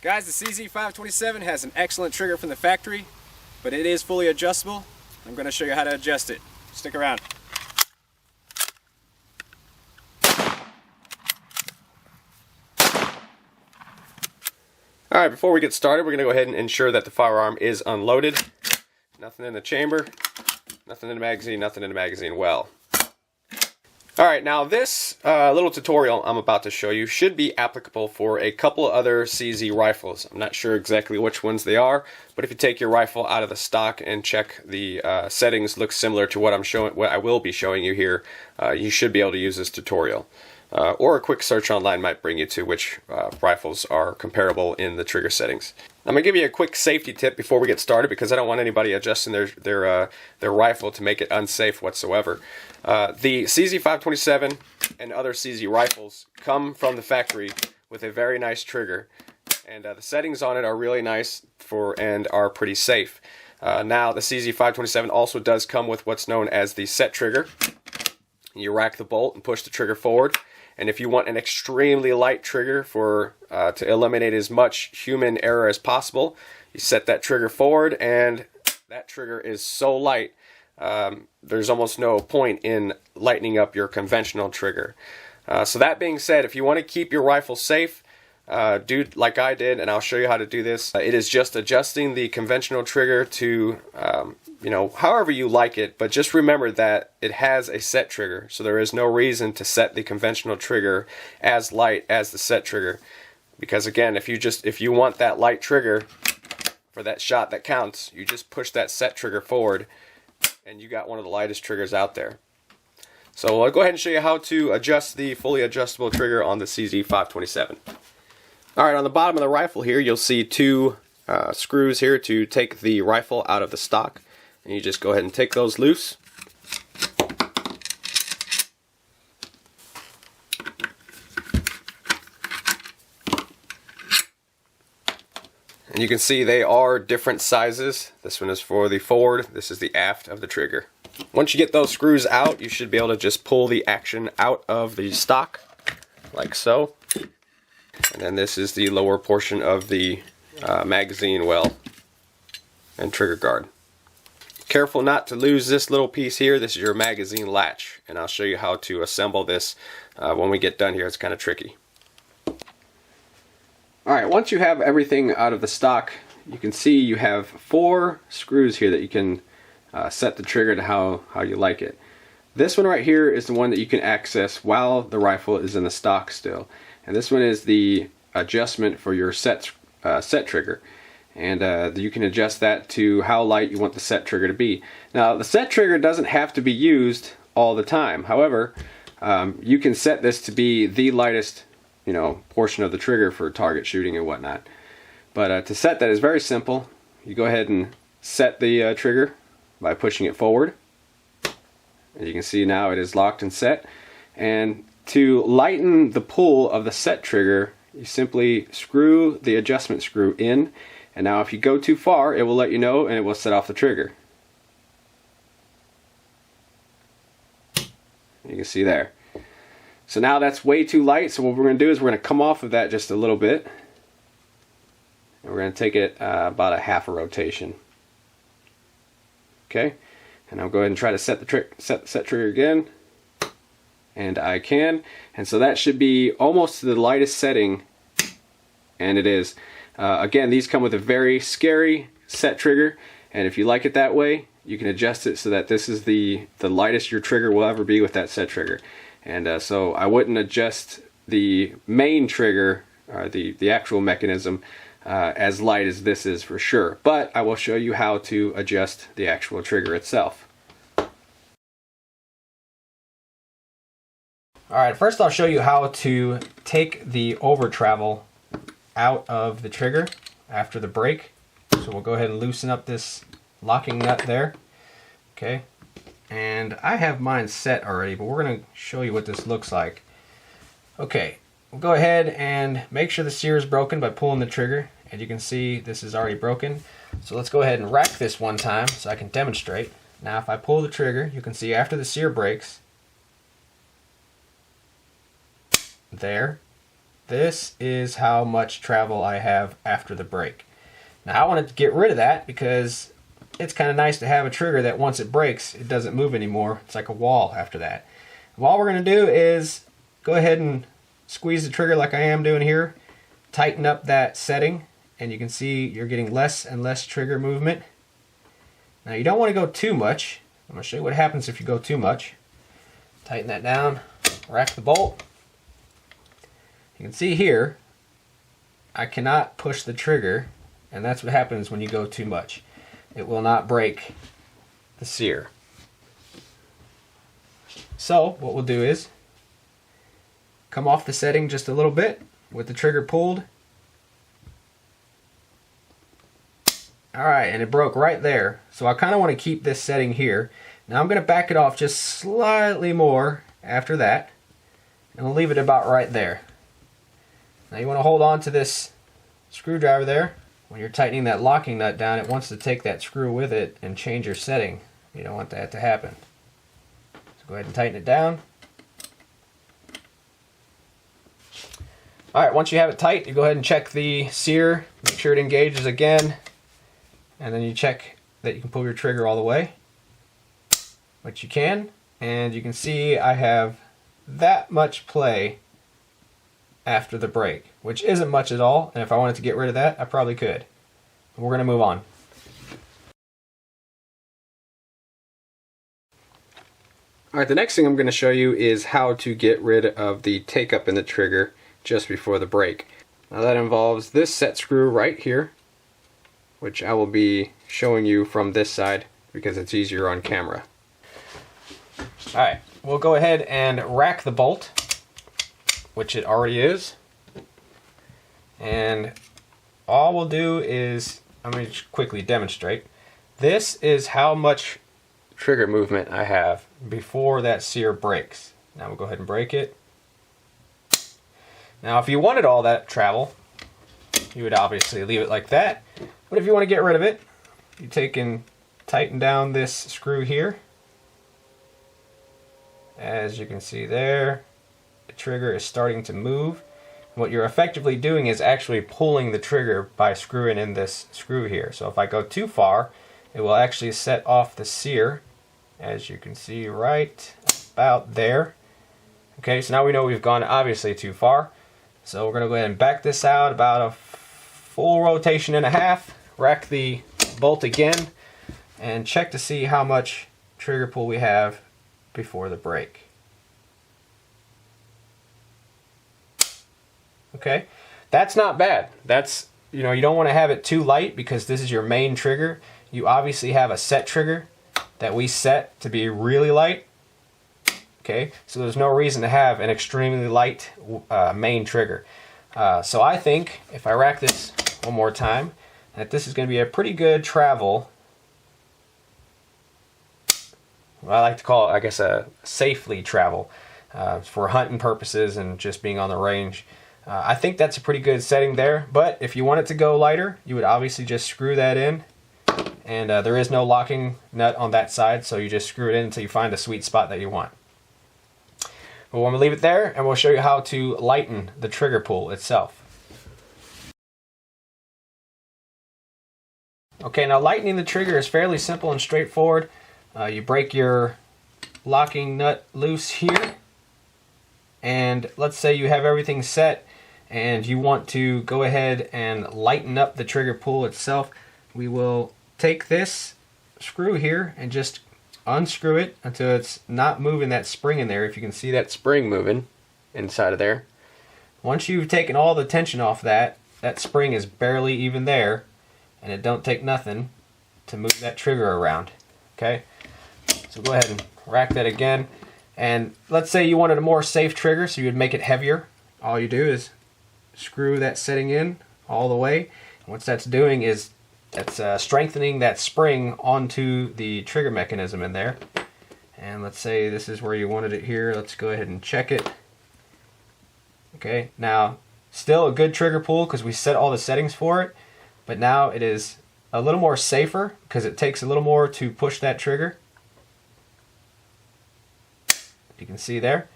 Guys, the CZ527 has an excellent trigger from the factory, but it is fully adjustable. I'm going to show you how to adjust it. Stick around. Alright, before we get started, we're going to go ahead and ensure that the firearm is unloaded. Nothing in the chamber, nothing in the magazine well. Alright, now this little tutorial I'm about to show you should be applicable for a couple of other CZ rifles. I'm not sure exactly which ones they are, but if you take your rifle out of the stock and check the settings, look similar to what I will be showing you here, you should be able to use this tutorial. Or a quick search online might bring you to which rifles are comparable in the trigger settings. I'm going to give you a quick safety tip before we get started because I don't want anybody adjusting their rifle to make it unsafe whatsoever. The CZ527 and other CZ rifles come from the factory with a very nice trigger, and the settings on it are really nice and are pretty safe. Now the CZ527 also does come with what's known as the set trigger. You rack the bolt and push the trigger forward. And if you want an extremely light trigger to eliminate as much human error as possible, you set that trigger forward, and that trigger is so light, there's almost no point in lightening up your conventional trigger. So that being said, if you want to keep your rifle safe, do like I did, and I'll show you how to do this. It is just adjusting the conventional trigger to however you like it, but just remember that it has a set trigger, so there is no reason to set the conventional trigger as light as the set trigger, because again, if you want that light trigger for that shot that counts, you just push that set trigger forward and you got one of the lightest triggers out there. So I'll go ahead and show you how to adjust the fully adjustable trigger on the CZ527. Alright, on the bottom of the rifle here you'll see two screws here to take the rifle out of the stock. And you just go ahead and take those loose. And you can see they are different sizes. This one is for the forward, this is the aft of the trigger. Once you get those screws out, you should be able to just pull the action out of the stock, like so. And then this is the lower portion of the magazine well and trigger guard. Careful not to lose this little piece here. This is your magazine latch, and I'll show you how to assemble this when we get done here. It's kind of tricky. Alright, once you have everything out of the stock, you can see you have 4 screws here that you can set the trigger to how you like it. This one right here is the one that you can access while the rifle is in the stock still. And this one is the adjustment for your set trigger. And you can adjust that to how light you want the set trigger to be. Now the set trigger doesn't have to be used all the time. However, you can set this to be the lightest portion of the trigger for target shooting and whatnot. But to set that is very simple. You go ahead and set the trigger by pushing it forward. As you can see now it is locked and set. And to lighten the pull of the set trigger, you simply screw the adjustment screw in. And now if you go too far, it will let you know and it will set off the trigger. You can see there. So now that's way too light, so what we're going to do is we're going to come off of that just a little bit. And we're going to take it about a half a rotation. Okay, and I'll go ahead and try to set the set trigger again. And I can. And so that should be almost to the lightest setting, and it is. Again, these come with a very scary set trigger, and if you like it that way, you can adjust it so that this is the lightest your trigger will ever be with that set trigger. And so I wouldn't adjust the main trigger, the actual mechanism, as light as this is for sure. But I will show you how to adjust the actual trigger itself. Alright, first I'll show you how to take the over travel out of the trigger after the break. So we'll go ahead and loosen up this locking nut there. Okay, and I have mine set already, but we're going to show you what this looks like. Okay, we'll go ahead and make sure the sear is broken by pulling the trigger. And you can see this is already broken. So let's go ahead and rack this one time so I can demonstrate. Now if I pull the trigger, you can see after the sear breaks, this is how much travel I have after the break. Now I wanted to get rid of that because it's kind of nice to have a trigger that once it breaks, it doesn't move anymore. It's like a wall after that. And all we're going to do is go ahead and squeeze the trigger like I am doing here, tighten up that setting, and you can see you're getting less and less trigger movement. Now you don't want to go too much. I'm going to show you what happens if you go too much. Tighten that down, rack the bolt. You can see here, I cannot push the trigger, and that's what happens when you go too much. It will not break the sear. So what we'll do is come off the setting just a little bit with the trigger pulled. Alright, and it broke right there. So I kind of want to keep this setting here. Now I'm going to back it off just slightly more after that, and we'll leave it about right there. Now you want to hold on to this screwdriver there. When you're tightening that locking nut down, it wants to take that screw with it and change your setting. You don't want that to happen. So go ahead and tighten it down. Alright, once you have it tight, you go ahead and check the sear, make sure it engages again, and then you check that you can pull your trigger all the way, which you can, and you can see I have that much play after the break, which isn't much at all, and if I wanted to get rid of that, I probably could. We're going to move on. Alright, the next thing I'm going to show you is how to get rid of the take-up in the trigger just before the break. Now that involves this set screw right here, which I will be showing you from this side because it's easier on camera. Alright, we'll go ahead and rack the bolt, which it already is, and all we'll do is, I'm going to quickly demonstrate. This is how much trigger movement I have before that sear breaks. Now we'll go ahead and break it. Now if you wanted all that travel, you would obviously leave it like that, but if you want to get rid of it, you take and tighten down this screw here. As you can see there, the trigger is starting to move. What you're effectively doing is actually pulling the trigger by screwing in this screw here. So if I go too far, it will actually set off the sear, as you can see right about there. Okay, so now we know we've gone obviously too far. So we're going to go ahead and back this out about a full rotation and a half, rack the bolt again, and check to see how much trigger pull we have before the break. Okay, that's not bad. That's, you know, you don't want to have it too light because this is your main trigger. You obviously have a set trigger that we set to be really light. Okay, so there's no reason to have an extremely light main trigger. So I think if I rack this one more time, that this is going to be a pretty good travel. What I like to call it, I guess, a safely travel for hunting purposes and just being on the range. I think that's a pretty good setting there, but if you want it to go lighter, you would obviously just screw that in, and there is no locking nut on that side, so you just screw it in until you find a sweet spot that you want. But we're going to leave it there, and we'll show you how to lighten the trigger pull itself. Okay, now lightening the trigger is fairly simple and straightforward. You break your locking nut loose here, and let's say you have everything set and you want to go ahead and lighten up the trigger pull itself. We will take this screw here and just unscrew it until it's not moving that spring in there. If you can see that spring moving inside of there. Once you've taken all the tension off that spring is barely even there, and it don't take nothing to move that trigger around. Okay, so go ahead and rack that again. And let's say you wanted a more safe trigger, so you would make it heavier. All you do is screw that setting in all the way. And what that's doing is that's strengthening that spring onto the trigger mechanism in there. And let's say this is where you wanted it here. Let's go ahead and check it. Okay, now still a good trigger pull because we set all the settings for it, but now it is a little more safer because it takes a little more to push that trigger. You can see there,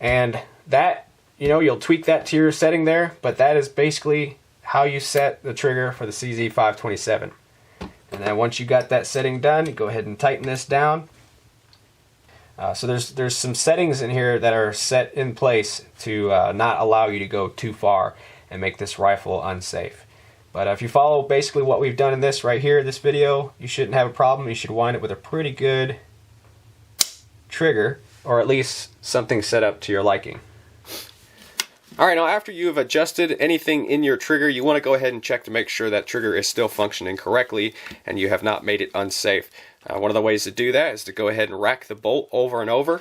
and that you'll tweak that to your setting there, but that is basically how you set the trigger for the CZ527. And then once you got that setting done, you go ahead and tighten this down. So there's some settings in here that are set in place to not allow you to go too far and make this rifle unsafe. But if you follow basically what we've done in this right here, this video, you shouldn't have a problem. You should wind it with a pretty good trigger, or at least something set up to your liking. Alright, now after you've adjusted anything in your trigger, you want to go ahead and check to make sure that trigger is still functioning correctly and you have not made it unsafe. One of the ways to do that is to go ahead and rack the bolt over and over.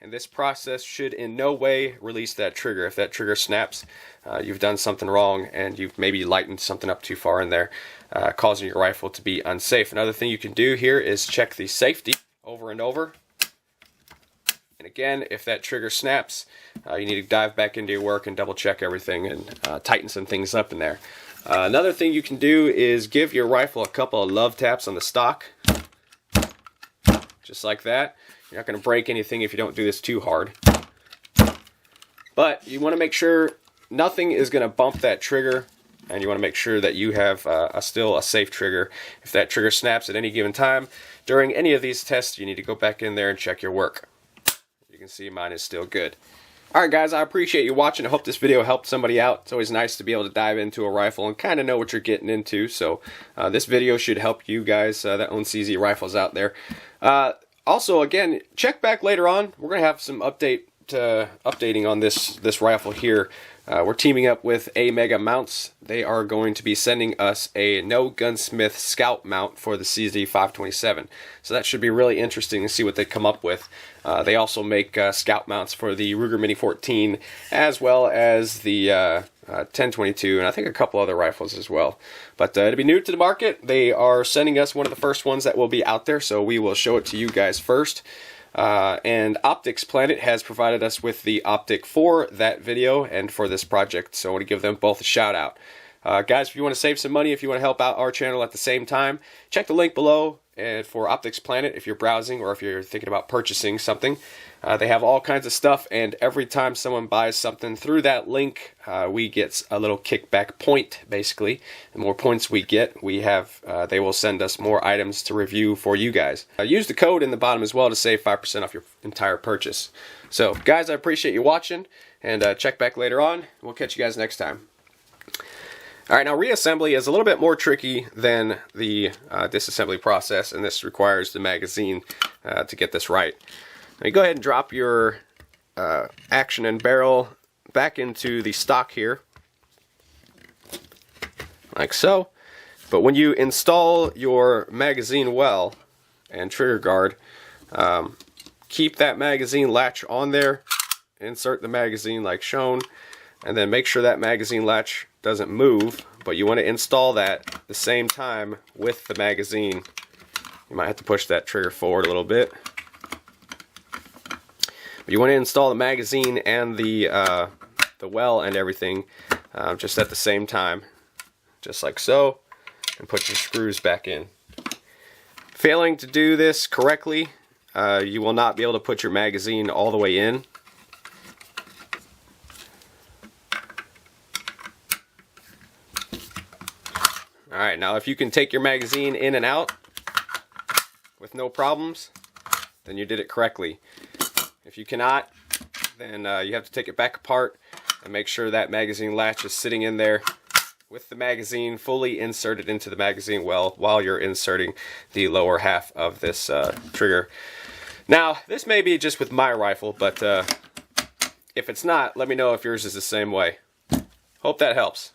And this process should in no way release that trigger. If that trigger snaps, you've done something wrong and you've maybe lightened something up too far in there, causing your rifle to be unsafe. Another thing you can do here is check the safety over and over. And again, if that trigger snaps, you need to dive back into your work and double check everything and tighten some things up in there. Another thing you can do is give your rifle a couple of love taps on the stock. Just like that. You're not going to break anything if you don't do this too hard. But you want to make sure nothing is going to bump that trigger, and you want to make sure that you have still a safe trigger. If that trigger snaps at any given time during any of these tests, you need to go back in there and check your work. You can see mine is still good. Alright guys, I appreciate you watching. I hope this video helped somebody out. It's always nice to be able to dive into a rifle and kind of know what you're getting into. So this video should help you guys that own CZ rifles out there. Also, again, check back later on. We're going to have some updating on this rifle here. We're teaming up with A-Mega Mounts. They are going to be sending us a No Gunsmith Scout mount for the CZ527. So that should be really interesting to see what they come up with. They also make Scout mounts for the Ruger Mini 14 as well as the 1022 and I think a couple other rifles as well. But it'll be new to the market. They are sending us one of the first ones that will be out there, so we will show it to you guys first. And Optics Planet has provided us with the optic for that video and for this project, so I want to give them both a shout out. Guys, if you want to save some money, if you want to help out our channel at the same time, check the link below and for Optics Planet if you're browsing or if you're thinking about purchasing something. They have all kinds of stuff, and every time someone buys something through that link, we get a little kickback point, basically. The more points we get, they will send us more items to review for you guys. Use the code in the bottom as well to save 5% off your entire purchase. So, guys, I appreciate you watching, and check back later on. We'll catch you guys next time. Alright, now reassembly is a little bit more tricky than the disassembly process, and this requires the magazine to get this right. Now you go ahead and drop your action and barrel back into the stock here, like so. But when you install your magazine well and trigger guard, keep that magazine latch on there, insert the magazine like shown, and then make sure that magazine latch doesn't move, but you want to install that at the same time with the magazine. You might have to push that trigger forward a little bit. But you want to install the magazine and the well and everything just at the same time, just like so, and put your screws back in. Failing to do this correctly, you will not be able to put your magazine all the way in. Alright, now if you can take your magazine in and out with no problems, then you did it correctly. If you cannot, then you have to take it back apart and make sure that magazine latch is sitting in there with the magazine fully inserted into the magazine well while you're inserting the lower half of this trigger. Now, this may be just with my rifle, but if it's not, let me know if yours is the same way. Hope that helps.